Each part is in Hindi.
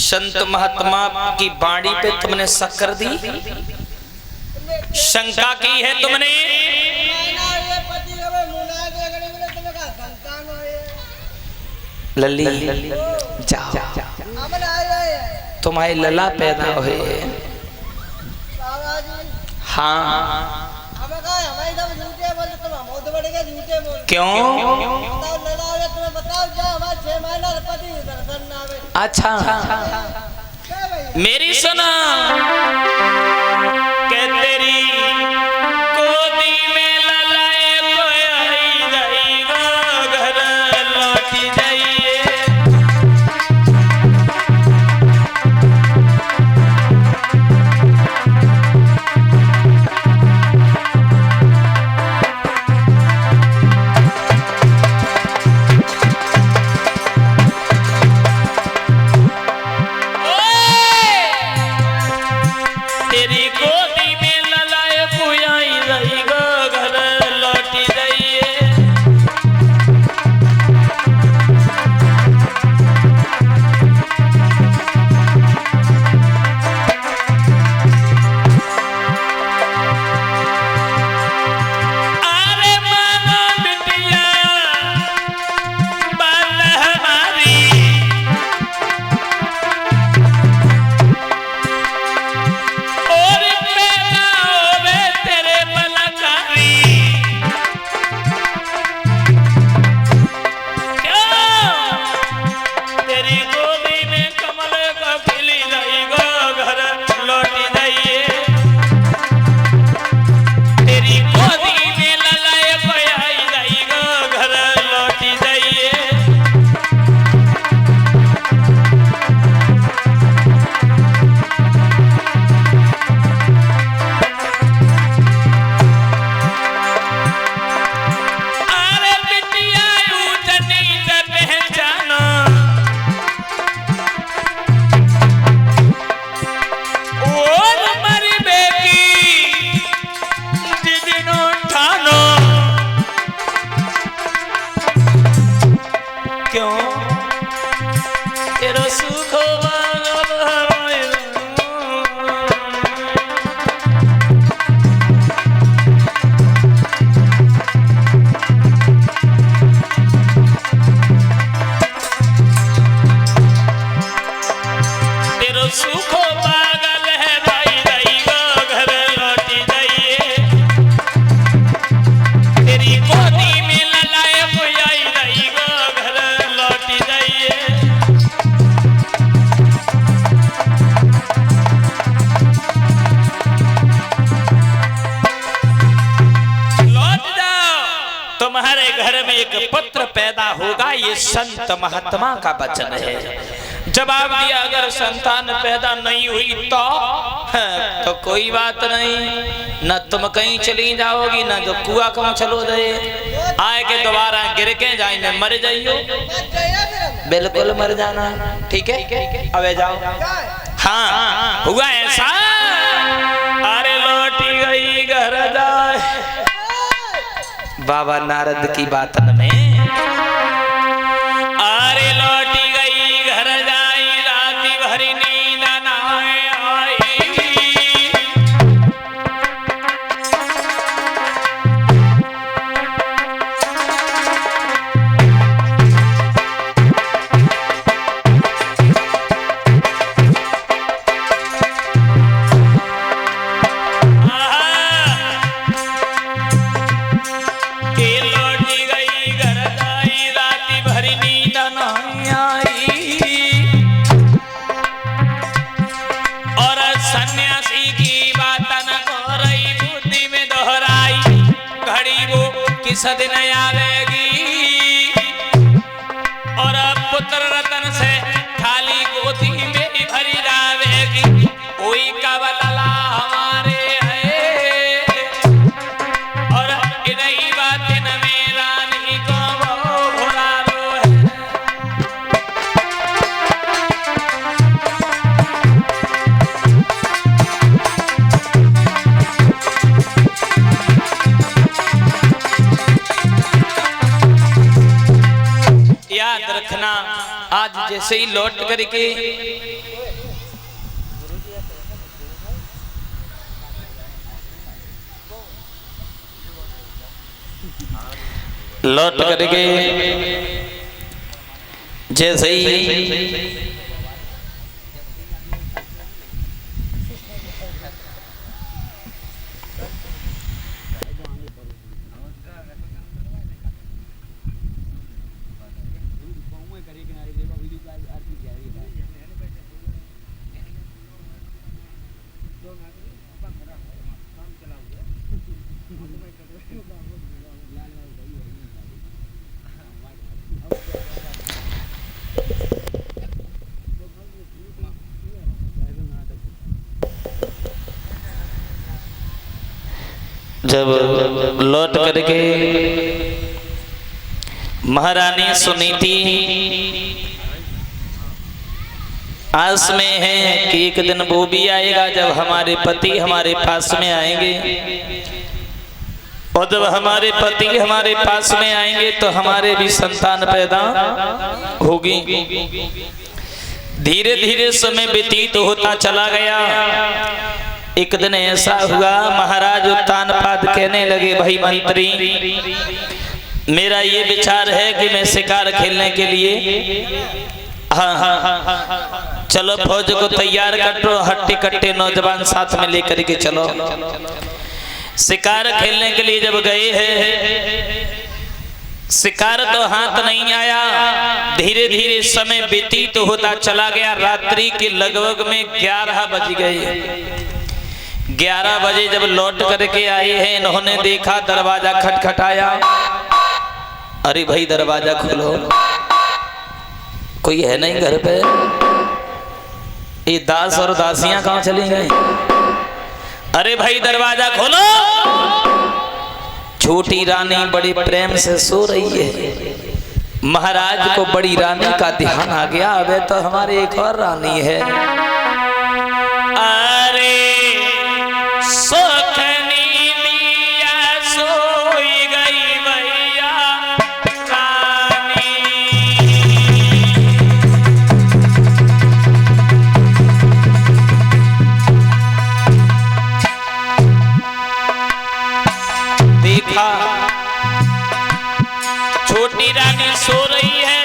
संत महात्मा की बाणी पे तुमने शक कर दी, शंका की है तुमने। लल्ली जाओ, तुम्हारे लला पैदा हुए। हाँ क्यों? अच्छा मेरी सुना के तेरी गोदी में ललाए कोई आई जाएगा घर लौटी जाइए। ये संत महात्मा का वचन है। जवाब दिया अगर संतान पैदा नहीं हुई तो कोई बात नहीं, न तुम कहीं चली जाओगी न जो कुआ कहूं चलो दे आए के दोबारा गिर के जाए मर जाइयो, बिल्कुल मर जाना। ठीक है अब जाओ। हाँ हुआ ऐसा, अरे लौटी गई घर जाए बाबा नारद की बात में, अरे लौटी गई घर जाई राती भरी नींद न आई। सदिन आवेगी और पुत्र रतन से खाली गोदी में भरी जावेगी। कोई कवलला हमारे है और इन्हीं बातें न मेरा नहीं को भुला लो है। याद रखना आज जैसे ही लौट करके लौट करके जैसे ही जब लौट करके महारानी सुनीति आस में है कि एक दिन वो भी आएगा जब हमारे पति हमारे पास में आएंगे, और जब हमारे पति हमारे पास में आएंगे तो हमारे भी संतान पैदा होगी। धीरे धीरे समय व्यतीत होता चला गया। एक दिन ऐसा हुआ, महाराज उत्तानपाद कहने लगे, भाई मंत्री, मेरा ये विचार है कि मैं शिकार खेलने के लिए हाँ चलो फौज को तैयार करो, हट्टे कट्टे नौजवान साथ में लेकर के चलो। शिकार खेलने के लिए जब गए हैं, शिकार तो हाथ नहीं आया। धीरे धीरे समय व्यतीत होता चला गया। रात्रि के लगभग में 11 बज गए। 11 बजे जब लौट करके आए हैं, इन्होंने देखा दरवाजा खटखटाया। अरे भाई दरवाजा खोलो, कोई है नहीं घर पे। ये दास और दासियां कहां चली गई? अरे भाई दरवाजा खोलो। छोटी रानी बड़े प्रेम से सो रही है। महाराज को बड़ी रानी का ध्यान आ गया, अब तो हमारे एक और रानी है। अरे सोखनी लिया सोई गई भैया रानी। देखा छोटी रानी सो रही है।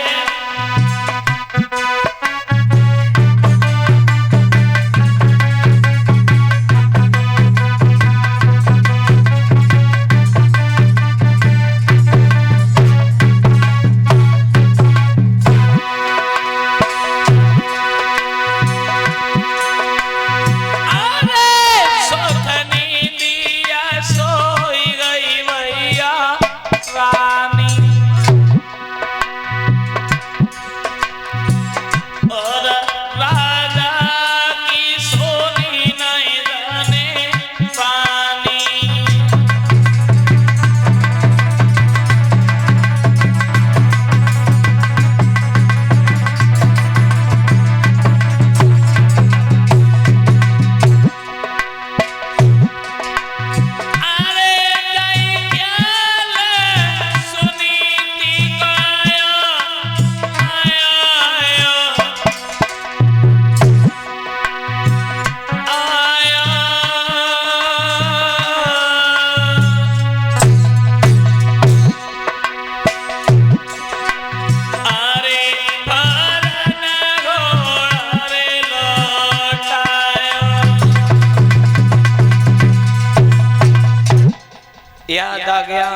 याद आ गया,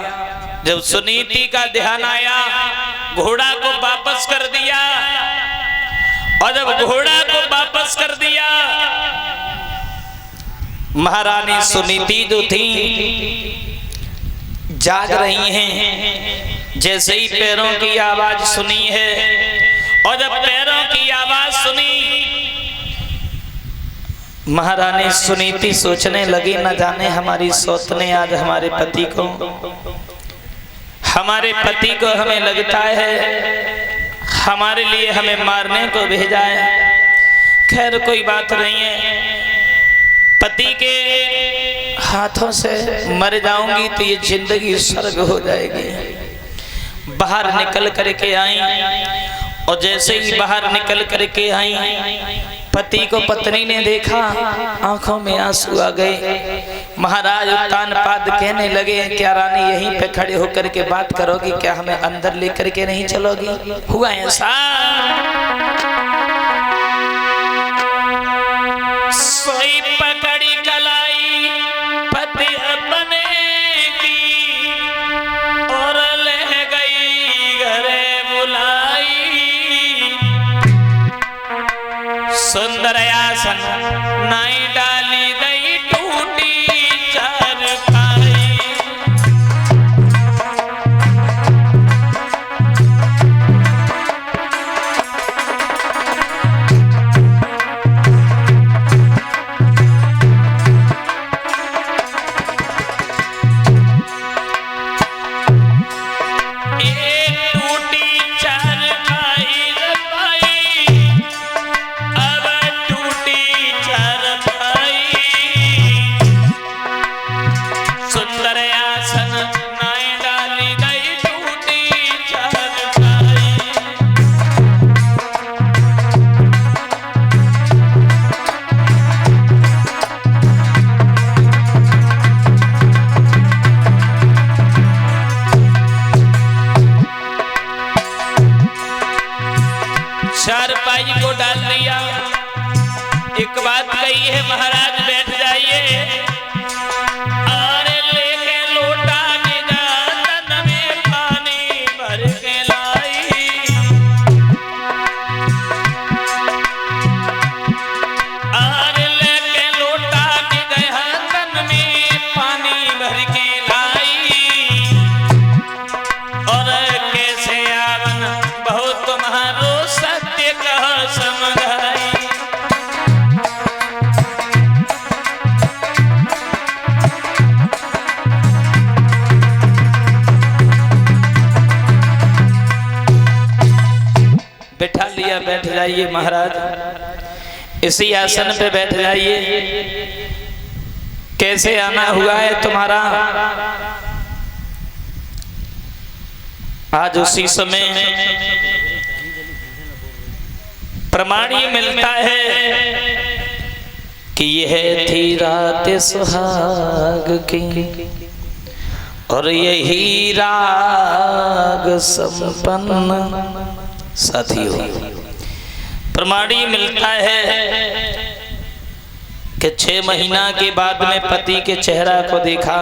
जब सुनीति का ध्यान आया, घोड़ा को वापस कर दिया। और जब घोड़ा को वापस कर दिया, महारानी सुनीति जो थी जाग रही हैं। जैसे ही पैरों की आवाज सुनी है, और जब पैरों की आवाज सुनी, महारानी सुनीति सोचने लगी, न जाने हमारी सौत ने आज हमारे पति को हमें लगता है हमारे लिए हमें मारने को भेजा है। खैर कोई बात नहीं है, पति के हाथों से मर जाऊंगी तो ये जिंदगी स्वर्ग हो जाएगी। बाहर निकल करके आई, और जैसे ही बाहर निकल करके आई, पति को पत्नी ने देखा, आंखों में आंसू आ गए। महाराज उत्तानपाद कहने लगे, क्या रानी यहीं पे खड़े होकर के बात करोगी? क्या हमें अंदर लेकर के नहीं चलोगी? हुआ ऐसा, सोई पकड़ी कलाई पति अपने की और ले गई घरे बुलाई। सुंदर आसन नाई डाली दई टूटी चारपाई। चारपाई को डाल दिया। एक बात कही है, महाराज बैठ जाइए। और लेके लोटा तन में पानी भर के लाई। और लेके लोटा तन में पानी भर के लाई। और कैसे आवन बहुत तुम्हारो सत्य कह समझाई। बैठा लिया, बैठ जाइए महाराज, इसी आसन पे बैठ जाइए। कैसे आना हुआ है तुम्हारा? आज उसी समय प्रमाण ये मिलता है कि यह थी रात सुहाग की और यही राग संपन्न। साथियों, प्रमाण ये मिलता है कि 6 महीना के बाद में पति के चेहरा को देखा।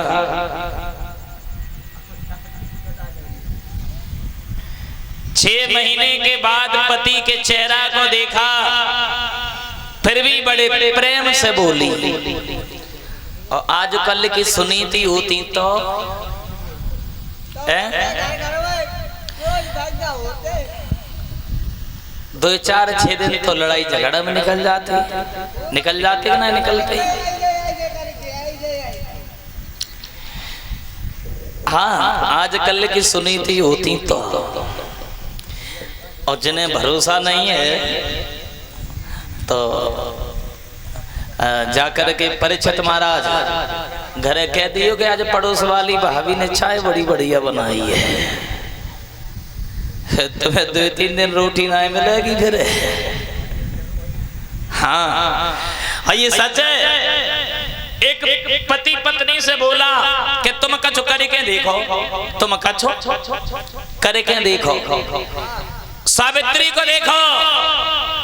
6 महीने के बाद पति के चेहरा को देखा, फिर भी बड़े प्रेम से बोली। और आजकल की सुनीति होती तो 2-4-6 दिन तो लड़ाई झगड़ा में निकल जाते कि ना निकलते। हाँ, आजकल की सुनीति होती तो। और जिन्हें भरोसा नहीं है तो जाकर के परीक्षित महाराज घरे कह दियो कि आज पड़ोस वाली भाभी ने चाय बड़ी बढ़िया बनाई है, तुम्हें 2-3 दिन रोटी ना मिलेगी फिर। हाँ, ये सच है। एक पति पत्नी से बोला कि तुम कछु करके देखो, तुम कछु करके देखो। सावित्री को देखो,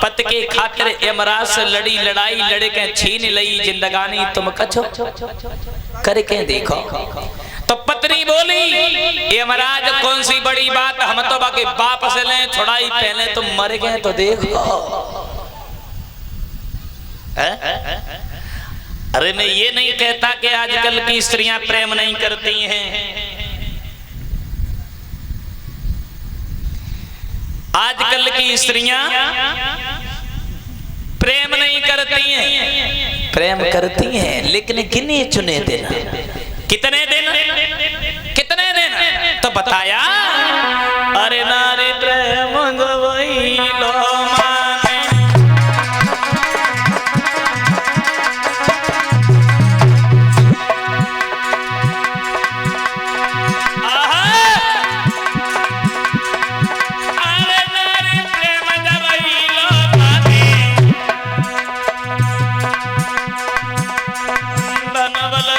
पति के खातिर यमराज से लड़ी, लड़ाई लड़े के छीन लई जिंदगानी, तुम कछु करके देखो। तो पत्नी बोली, यमराज कौन सी बड़ी बात, हम तो बाकी बाप से लें छुड़ाई, पहले तुम मर गए तो देखो। अरे मैं ये नहीं कहता कि आजकल की स्त्रियां प्रेम नहीं करती हैं। आजकल की स्त्रियां प्रेम नहीं करती हैं, प्रेम करती हैं लेकिन गिने चुने दिन। कितने दिन? कितने दिन? तो बताया, अरे नारी प्रेम गवई लो माने। अरे नारी प्रेम गवई लो माने। बन बल